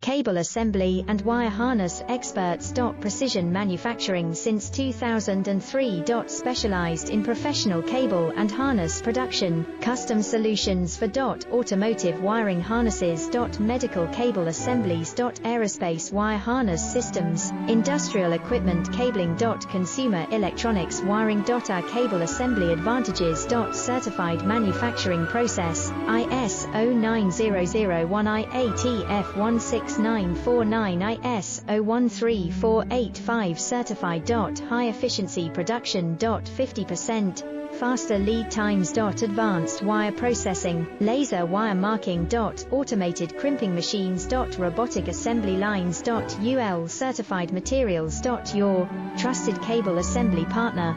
cable assembly and wire harness experts. Precision manufacturing since 2003. Specialized in professional cable and harness production, custom solutions for automotive wiring harnesses. Medical cable assemblies. Aerospace wire harness systems, industrial equipment cabling. Consumer electronics wiring. Our cable assembly advantages. Certified manufacturing process, ISO 9001 IATF 16949 ISO 13485 certified. High efficiency production. 50% faster lead times. Advanced wire processing, laser wire marking. Automated crimping machines. Robotic assembly lines. UL certified materials. Your trusted cable assembly partner.